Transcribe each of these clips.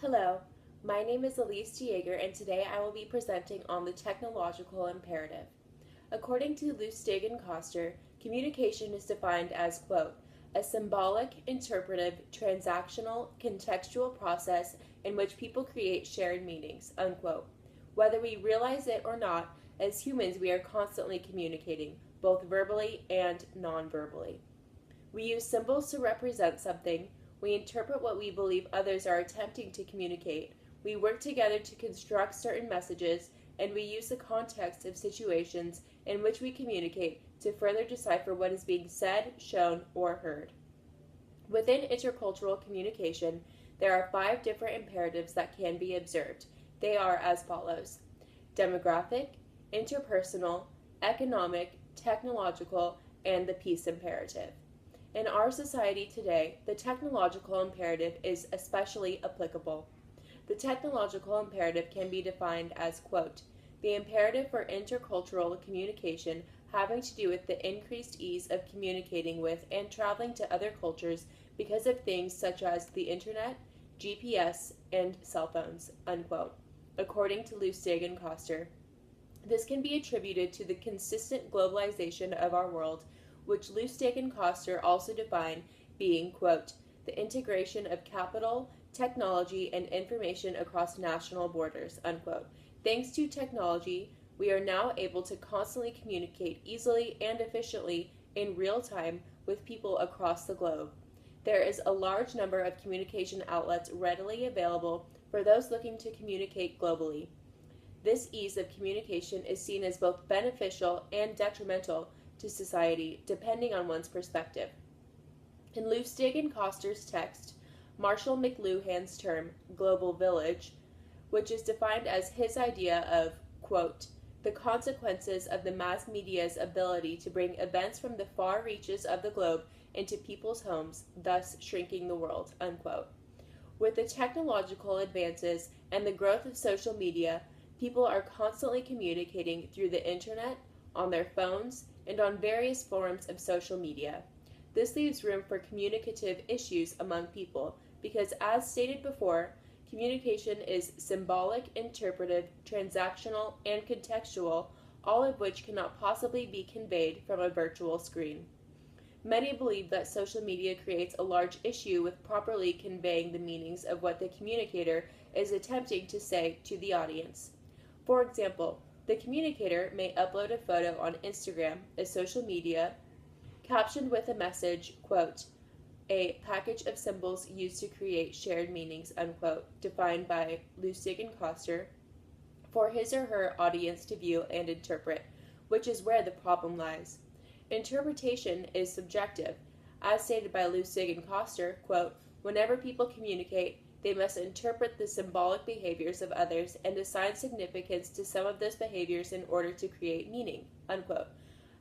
Hello, my name is Elise Dieger, and today I will be presenting on the technological imperative. According to Lustig and Koster, communication is defined as, quote, a symbolic, interpretive, transactional, contextual process in which people create shared meanings, unquote. Whether we realize it or not, as humans we are constantly communicating, both verbally and non-verbally. We use symbols to represent something. We interpret what we believe others are attempting to communicate. We work together to construct certain messages, and we use the context of situations in which we communicate to further decipher what is being said, shown, or heard. Within intercultural communication, there are 5 different imperatives that can be observed. They are as follows: demographic, interpersonal, economic, technological, and the peace imperative. In our society today, the technological imperative is especially applicable. The technological imperative can be defined as, quote, the imperative for intercultural communication having to do with the increased ease of communicating with and traveling to other cultures because of things such as the internet, GPS, and cell phones, unquote, according to Lustig and Koster. This can be attributed to the consistent globalization of our world, which Lustig and Koster also define being, quote, the integration of capital, technology, and information across national borders, unquote. Thanks to technology, we are now able to constantly communicate easily and efficiently in real time with people across the globe. There is a large number of communication outlets readily available for those looking to communicate globally. This ease of communication is seen as both beneficial and detrimental to society, depending on one's perspective. In Lustig and Koster's text, Marshall McLuhan's term, global village, which is defined as his idea of, quote, the consequences of the mass media's ability to bring events from the far reaches of the globe into people's homes, thus shrinking the world, unquote. With the technological advances and the growth of social media, people are constantly communicating through the internet, on their phones, and on various forms of social media. This leaves room for communicative issues among people because, as stated before, communication is symbolic, interpretive, transactional, and contextual, all of which cannot possibly be conveyed from a virtual screen. Many believe that social media creates a large issue with properly conveying the meanings of what the communicator is attempting to say to the audience. For example, the communicator may upload a photo on Instagram, a social media, captioned with a message, quote, a package of symbols used to create shared meanings, unquote, defined by Lustig and Koster, for his or her audience to view and interpret, which is where the problem lies. Interpretation is subjective. As stated by Lustig and Koster, quote, whenever people communicate, they must interpret the symbolic behaviors of others and assign significance to some of those behaviors in order to create meaning, unquote.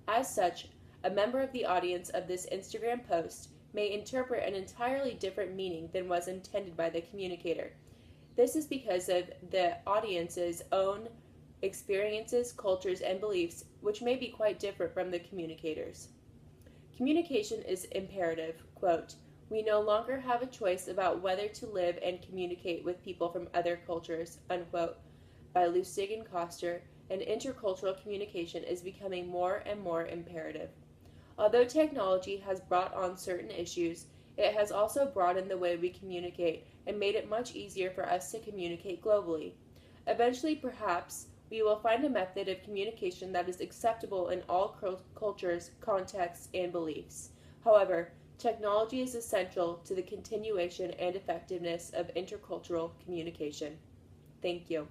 As such, a member of the audience of this Instagram post may interpret an entirely different meaning than was intended by the communicator. This is because of the audience's own experiences, cultures, and beliefs, which may be quite different from the communicator's. Communication is imperative, quote, we no longer have a choice about whether to live and communicate with people from other cultures, unquote, by Lustig and Koster, and intercultural communication is becoming more and more imperative. Although technology has brought on certain issues, it has also broadened the way we communicate and made it much easier for us to communicate globally. Eventually, perhaps, we will find a method of communication that is acceptable in all cultures, contexts, and beliefs. However, technology is essential to the continuation and effectiveness of intercultural communication. Thank you.